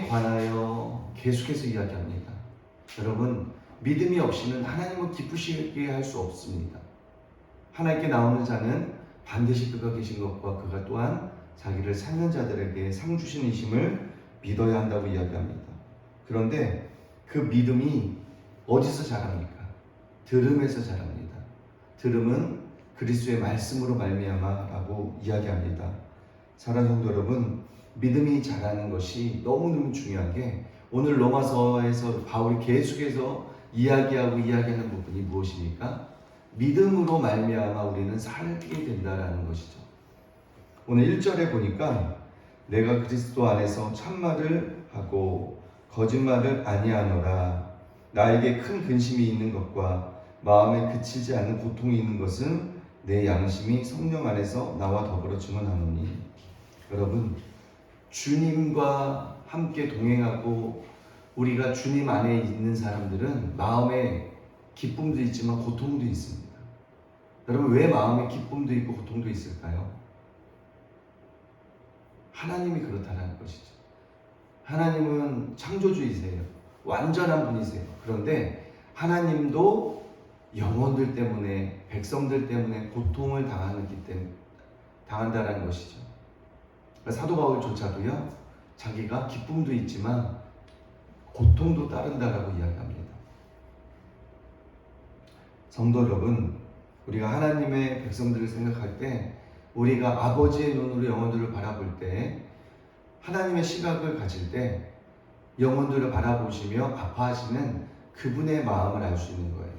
믿음에 관하여 계속해서 이야기합니다. 여러분, 믿음이 없이는 하나님을 기쁘시게 할 수 없습니다. 하나님께 나오는 자는 반드시 그가 계신 것과 그가 또한 자기를 찾는 자들에게 상 주시는 이심을 믿어야 한다고 이야기합니다. 그런데 그 믿음이 어디서 자랍니까? 들음에서 자랍니다. 들음은 그리스도의 말씀으로 말미암아라고 이야기합니다. 사랑하는 성도 여러분, 믿음이 자라는 것이 너무너무 중요한 게 오늘 로마서에서 바울이 계속해서 이야기하는 부분이 무엇입니까? 믿음으로 말미암아 우리는 살게 된다라는 것이죠. 오늘 1절에 보니까 내가 그리스도 안에서 참말을 하고 거짓말을 아니하노라. 나에게 큰 근심이 있는 것과 마음에 그치지 않는 고통이 있는 것은 내 양심이 성령 안에서 나와 더불어 증언하노니. 여러분, 주님과 함께 동행하고 우리가 주님 안에 있는 사람들은 마음에 기쁨도 있지만 고통도 있습니다. 여러분, 왜 마음에 기쁨도 있고 고통도 있을까요? 하나님이 그렇다는 것이죠. 하나님은 창조주이세요. 완전한 분이세요. 그런데 하나님도 영혼들 때문에, 백성들 때문에 고통을 당한다는 것이죠. 사도 바울조차도요, 자기가 기쁨도 있지만 고통도 따른다라고 이야기합니다. 성도 여러분, 우리가 하나님의 백성들을 생각할 때 우리가 아버지의 눈으로 영혼들을 바라볼 때, 하나님의 시각을 가질 때 영혼들을 바라보시며 아파하시는 그분의 마음을 알 수 있는 거예요.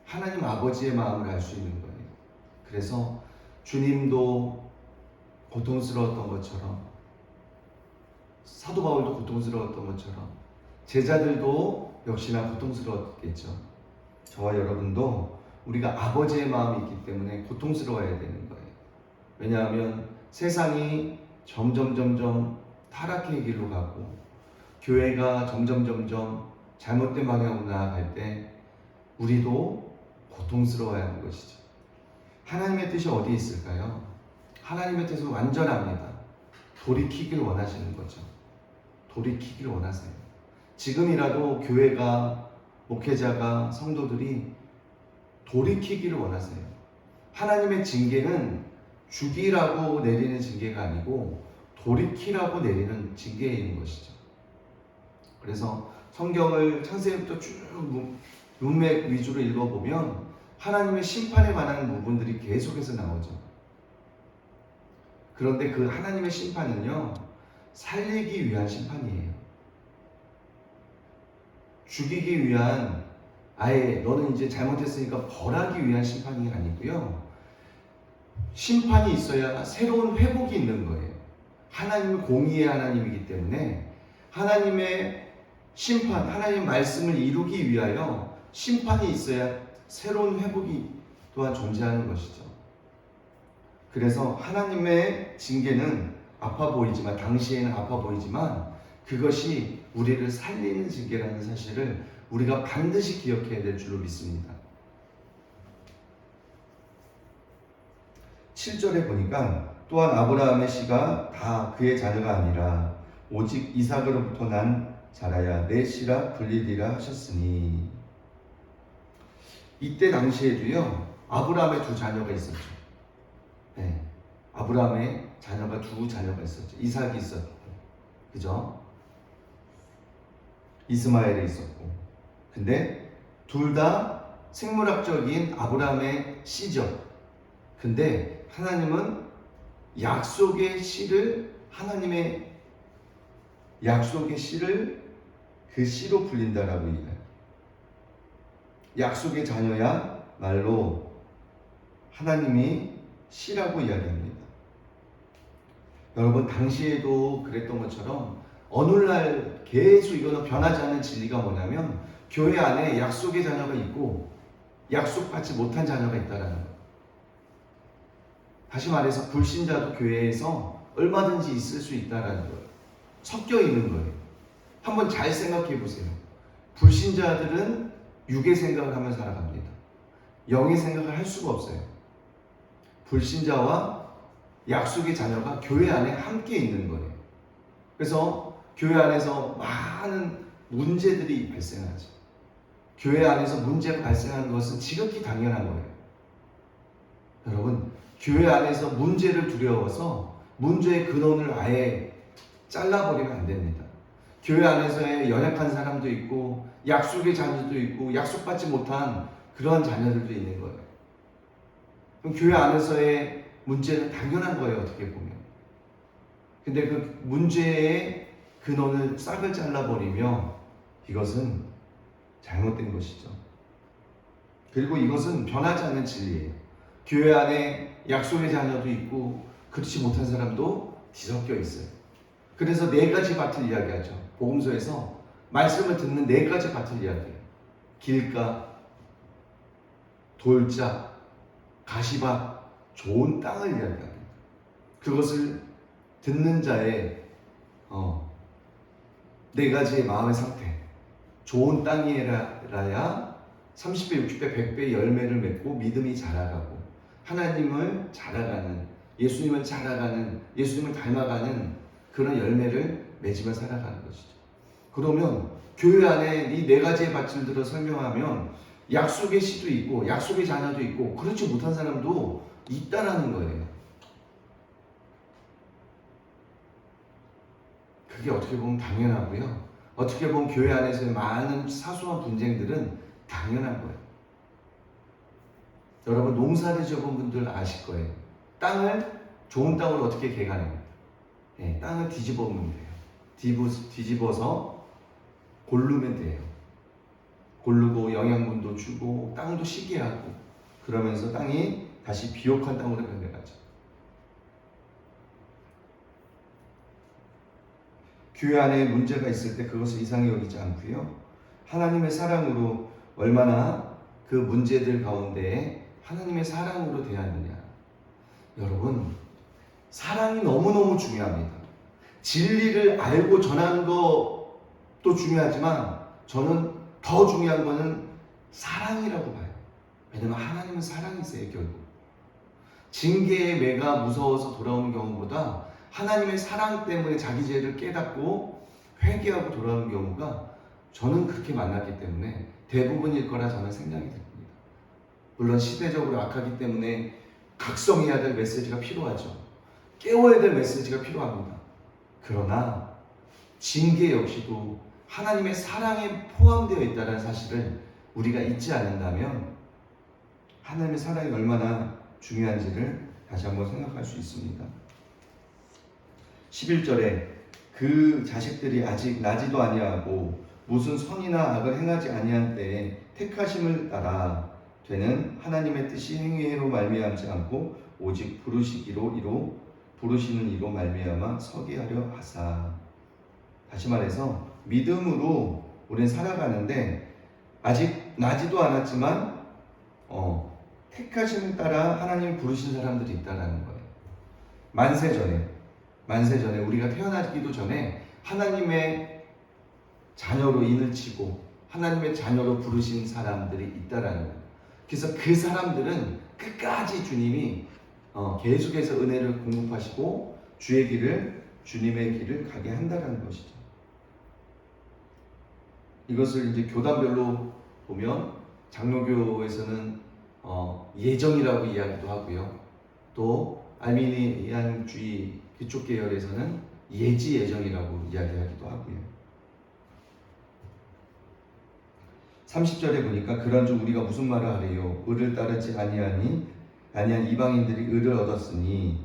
하나님 아버지의 마음을 알 수 있는 거예요. 그래서 주님도 고통스러웠던 것처럼, 사도 바울도 고통스러웠던 것처럼 제자들도 역시나 고통스러웠겠죠. 저와 여러분도 우리가 아버지의 마음이 있기 때문에 고통스러워야 되는 거예요. 왜냐하면 세상이 점점 타락의 길로 가고 교회가 점점 잘못된 방향으로 나아갈 때 우리도 고통스러워야 하는 것이죠. 하나님의 뜻이 어디 있을까요? 하나님의 뜻은 완전합니다. 돌이키길 원하시는 거죠. 돌이키길 원하세요. 지금이라도 교회가, 목회자가, 성도들이 돌이키기를 원하세요. 하나님의 징계는 죽이라고 내리는 징계가 아니고 돌이키라고 내리는 징계인 것이죠. 그래서 성경을 창세기부터 쭉 문맥 위주로 읽어보면 하나님의 심판에 관한 부분들이 계속해서 나오죠. 그런데 그 하나님의 심판은요, 살리기 위한 심판이에요. 죽이기 위한, 아예 너는 이제 잘못했으니까 벌하기 위한 심판이 아니고요, 심판이 있어야 새로운 회복이 있는 거예요. 하나님은 공의의 하나님이기 때문에 하나님의 심판, 하나님의 말씀을 이루기 위하여 심판이 있어야 새로운 회복이 또한 존재하는 것이죠. 그래서 하나님의 징계는 아파 보이지만, 당시에는 아파 보이지만 그것이 우리를 살리는 징계라는 사실을 우리가 반드시 기억해야 될 줄로 믿습니다. 7절에 보니까 또한 아브라함의 씨가 다 그의 자녀가 아니라 오직 이삭으로부터 난 자라야 내 씨라 불리리라 하셨으니. 이때 당시에도요, 아브라함의 두 자녀가 있었죠. 네, 아브라함의 자녀가 두 자녀가 있었죠. 이삭이 있었고, 그죠? 이스마엘이 있었고. 근데 둘 다 생물학적인 아브라함의 씨죠. 근데 하나님은 약속의 씨를, 하나님의 약속의 씨를 그 씨로 불린다라고 얘기해요. 약속의 자녀야 말로 하나님이 씨라고 이야기합니다. 여러분, 당시에도 그랬던 것처럼 어느날 계속 이거는 변하지 않는 진리가 뭐냐면 교회 안에 약속의 자녀가 있고 약속받지 못한 자녀가 있다라는 거예요. 다시 말해서 불신자도 교회에서 얼마든지 있을 수 있다라는 거예요. 섞여 있는 거예요. 한번 잘 생각해 보세요. 불신자들은 육의 생각을 하며 살아갑니다. 영의 생각을 할 수가 없어요. 불신자와 약속의 자녀가 교회 안에 함께 있는 거예요. 그래서 교회 안에서 많은 문제들이 발생하죠. 교회 안에서 문제가 발생하는 것은 지극히 당연한 거예요. 여러분, 교회 안에서 문제를 두려워서 문제의 근원을 아예 잘라버리면 안 됩니다. 교회 안에서의 연약한 사람도 있고 약속의 자녀도 있고 약속받지 못한 그러한 자녀들도 있는 거예요. 그럼 교회 안에서의 문제는 당연한 거예요, 어떻게 보면. 근데 그 문제의 근원을 싹을 잘라버리며 이것은 잘못된 것이죠. 그리고 이것은 변하지 않는 진리예요. 교회 안에 약속의 자녀도 있고 그렇지 못한 사람도 뒤섞여 있어요. 그래서 네 가지 밭을 이야기하죠. 복음서에서 말씀을 듣는 네 가지 밭을 이야기해요. 길가, 돌자, 가시밭, 좋은 땅을 이야기합니다. 그것을 듣는 자의 네 가지의 마음의 상태. 좋은 땅이라야 30배, 60배, 100배 열매를 맺고 믿음이 자라가고 하나님을 자라가는, 예수님을 자라가는, 예수님을 닮아가는 그런 열매를 맺으며 살아가는 것이죠. 그러면 교회 안에 이 네 가지의 밭을 들어 설명하면 약속의 씨도 있고 약속의 자녀도 있고 그렇지 못한 사람도 있다라는 거예요. 그게 어떻게 보면 당연하고요. 어떻게 보면 교회 안에서의 많은 사소한 분쟁들은 당연한 거예요. 여러분 농사를 지어본 분들 아실 거예요. 땅을 좋은 땅으로 어떻게 개간해요? 네, 땅을 뒤집어 보면 돼요. 뒤집어서 고르면 돼요. 고르고 영양분도 주고 땅도 쉬게 하고 그러면서 땅이 다시 비옥한 땅으로 변해가죠. 교회 안에 문제가 있을 때 그것을 이상히 여기지 않고요. 하나님의 사랑으로 얼마나 그 문제들 가운데 하나님의 사랑으로 대하느냐. 여러분, 사랑이 너무너무 중요합니다. 진리를 알고 전하는 것도 중요하지만 저는 더 중요한 것은 사랑이라고 봐요. 왜냐하면 하나님은 사랑이세요, 결국. 징계의 매가 무서워서 돌아오는 경우보다 하나님의 사랑 때문에 자기 죄를 깨닫고 회개하고 돌아오는 경우가 저는 그렇게 만났기 때문에 대부분일 거라 저는 생각이 듭니다. 물론 시대적으로 악하기 때문에 각성해야 될 메시지가 필요하죠. 깨워야 될 메시지가 필요합니다. 그러나 징계 역시도 하나님의 사랑에 포함되어 있다는 사실을 우리가 잊지 않는다면 하나님의 사랑이 얼마나 중요한지를 다시 한번 생각할 수 있습니다. 11절에 그 자식들이 아직 나지도 아니하고 무슨 선이나 악을 행하지 아니한 때에 택하심을 따라 되는 하나님의 뜻이 행위로 말미암지 않고 오직 부르시는 이로 말미암아 서게 하려 하사. 다시 말해서 믿음으로 우리는 살아가는데 아직 나지도 않았지만 택하심을 따라 하나님이 부르신 사람들이 있다는 거예요. 만세 전에 우리가 태어나기도 전에 하나님의 자녀로 인을 치고 하나님의 자녀로 부르신 사람들이 있다라는 거예요. 그래서 그 사람들은 끝까지 주님이 계속해서 은혜를 공급하시고 주님의 길을 가게 한다는 것이죠. 이것을 이제 교단별로 보면 장로교에서는 예정이라고 이야기도 하고요. 또 알미니안주의 그쪽 계열에서는 예정이라고 이야기하기도 하고요. 30절에 보니까 그런즉 우리가 무슨 말을 하래요? 의를 따르지 아니한 이방인들이 의를 얻었으니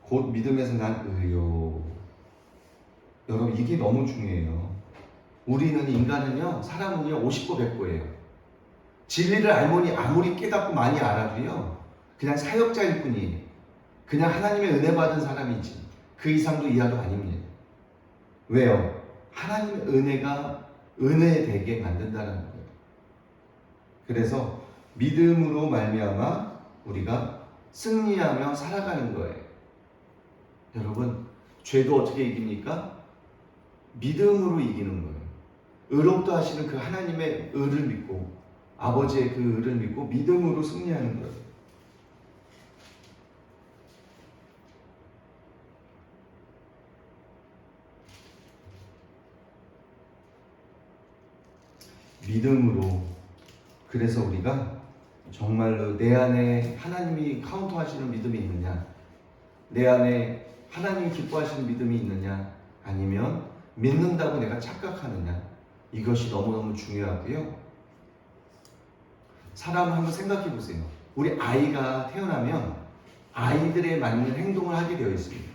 곧 믿음에서 난 의요. 여러분 이게 너무 중요해요. 우리는 인간은요, 사람은요 50고 100고예요. 진리를 아무리 깨닫고 많이 알아도요 그냥 사역자일 뿐이에요. 그냥 하나님의 은혜 받은 사람이지 그 이상도 이하도 아닙니다. 왜요? 하나님의 은혜가 은혜되게 만든다는 거예요. 그래서 믿음으로 말미암아 우리가 승리하며 살아가는 거예요. 여러분 죄도 어떻게 이깁니까? 믿음으로 이기는 거예요. 의롭다 하시는 그 하나님의 의를 믿고 아버지의 그 의를 믿고 믿음으로 승리하는 거예요. 믿음으로. 그래서 우리가 정말로 내 안에 하나님이 카운터하시는 믿음이 있느냐, 내 안에 하나님이 기뻐하시는 믿음이 있느냐, 아니면 믿는다고 내가 착각하느냐, 이것이 너무너무 중요하고요. 사람 한번 생각해 보세요. 우리 아이가 태어나면 아이들에 맞는 행동을 하게 되어 있습니다.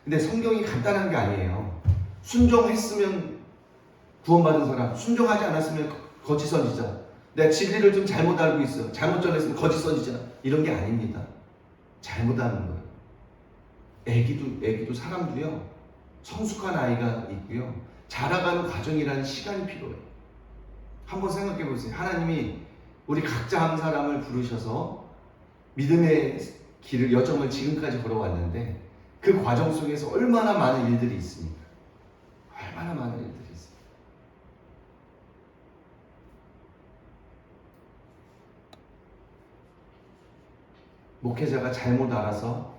근데 성경이 간단한 게 아니에요. 순종했으면 구원받은 사람, 순종하지 않았으면 거짓 선지자, 내가 진리를 좀 잘못 알고 있어, 잘못 전했으면 거짓 선지자, 이런 게 아닙니다. 잘못하는 거예요. 애기도 사람도요, 성숙한 아이가 있고요, 자라가는 과정이라는 시간이 필요해요. 한번 생각해 보세요. 하나님이 우리 각자 한 사람을 부르셔서 믿음의 길을, 여정을 지금까지 걸어왔는데 그 과정 속에서 얼마나 많은 일들이 있습니까? 얼마나 많은 일들이 있습니까? 목회자가 잘못 알아서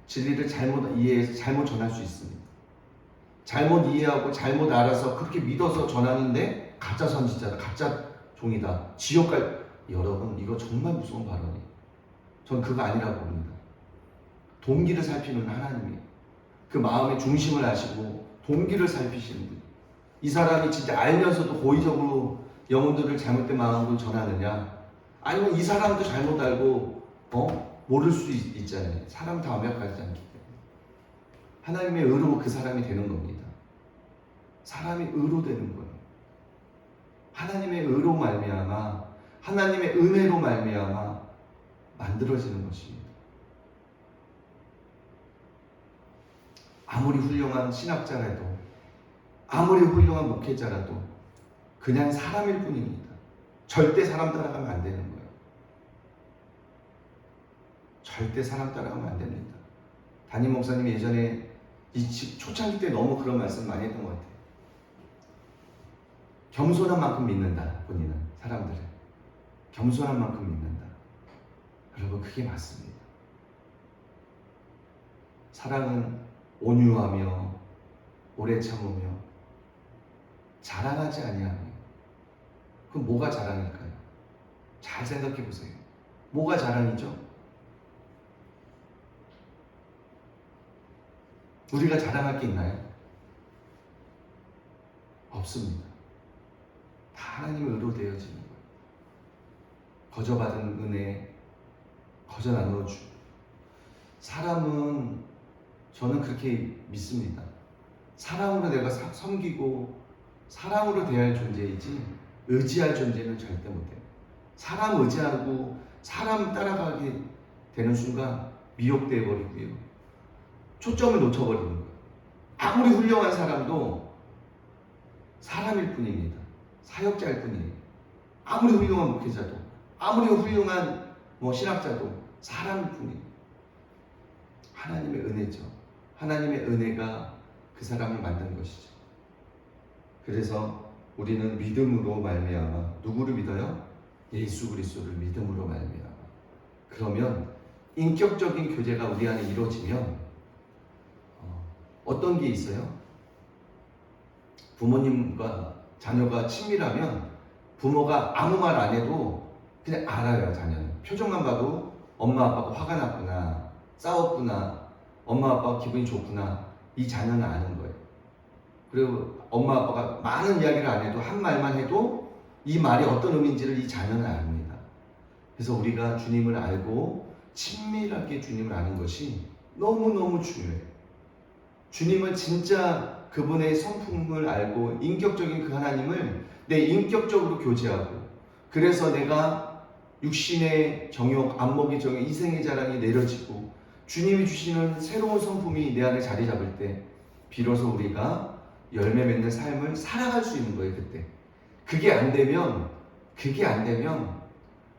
진리를 잘못 이해해서 잘못 전할 수 있습니다. 잘못 이해하고 잘못 알아서 그렇게 믿어서 전하는데 가짜 선지자다, 가짜 종이다, 지옥 갈. 여러분, 이거 정말 무서운 발언이에요. 전 그거 아니라고 봅니다. 동기를 살피는 하나님이에요. 그 마음의 중심을 아시고 동기를 살피시는 분. 이 사람이 진짜 알면서도 고의적으로 영혼들을 잘못된 마음으로 전하느냐, 아니면 이 사람도 잘못 알고 모를 수 있잖아요. 사람 다 완벽하지 않기 때문에 하나님의 의로 그 사람이 되는 겁니다. 사람이 의로 되는 거예요. 하나님의 의로 말미암아, 하나님의 은혜로 말미암아 만들어지는 것입니다. 아무리 훌륭한 신학자라도, 아무리 훌륭한 목회자라도 그냥 사람일 뿐입니다. 절대 사람 따라가면 안 되는 거예요. 절대 사람 따라가면 안 됩니다. 담임 목사님이 예전에 초창기 때 너무 그런 말씀 많이 했던 것 같아요. 겸손한 만큼 믿는다. 본인은 사람들을 겸손한 만큼 믿는다. 여러분, 그게 맞습니다. 사랑은 온유하며 오래 참으며 자랑하지 아니하며. 그럼 뭐가 자랑일까요? 잘 생각해 보세요. 뭐가 자랑이죠? 우리가 자랑할 게 있나요? 없습니다. 다 하나님의 의로 되어지는 거예요. 거저받은 은혜 거저 나누어주고. 사람은, 저는 그렇게 믿습니다. 사랑으로 내가 섬기고 사랑으로 대할 존재이지 의지할 존재는 절대 못해요. 사람 의지하고 사람 따라가게 되는 순간 미혹되어 버리고요, 초점을 놓쳐버리는 거예요. 아무리 훌륭한 사람도 사람일 뿐입니다. 사역자일 뿐이에요. 아무리 훌륭한 목회자도, 아무리 훌륭한 신학자도 사람일 뿐이에요. 하나님의 은혜죠. 하나님의 은혜가 그 사람을 만든 것이죠. 그래서 우리는 믿음으로 말미암아, 누구를 믿어요? 예수 그리스도를 믿음으로 말미암아. 그러면 인격적인 교제가 우리 안에 이루어지면 어떤 게 있어요? 부모님과 자녀가 친밀하면 부모가 아무 말 안 해도 그냥 알아요. 자녀는 표정만 봐도 엄마 아빠가 화가 났구나, 싸웠구나, 엄마 아빠가 기분이 좋구나, 이 자녀는 아는 거예요. 그리고 엄마 아빠가 많은 이야기를 안 해도 한 말만 해도 이 말이 어떤 의미인지를 이 자녀는 압니다. 그래서 우리가 주님을 알고 친밀하게 주님을 아는 것이 너무너무 중요해요. 주님을 진짜 그분의 성품을 알고 인격적인 그 하나님을 내 인격적으로 교제하고, 그래서 내가 육신의 정욕, 안목의 정욕, 이생의 자랑이 내려지고 주님이 주시는 새로운 성품이 내 안에 자리 잡을 때 비로소 우리가 열매 맺는 삶을 살아갈 수 있는 거예요. 그때 그게 안 되면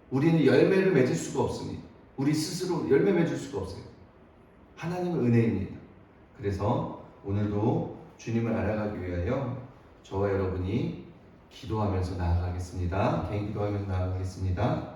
우리는 열매를 맺을 수가 없습니다. 우리 스스로 열매 맺을 수가 없어요. 하나님의 은혜입니다. 그래서 오늘도 주님을 알아가기 위하여 저와 여러분이 기도하면서 나아가겠습니다. 개인 기도하면서 나아가겠습니다.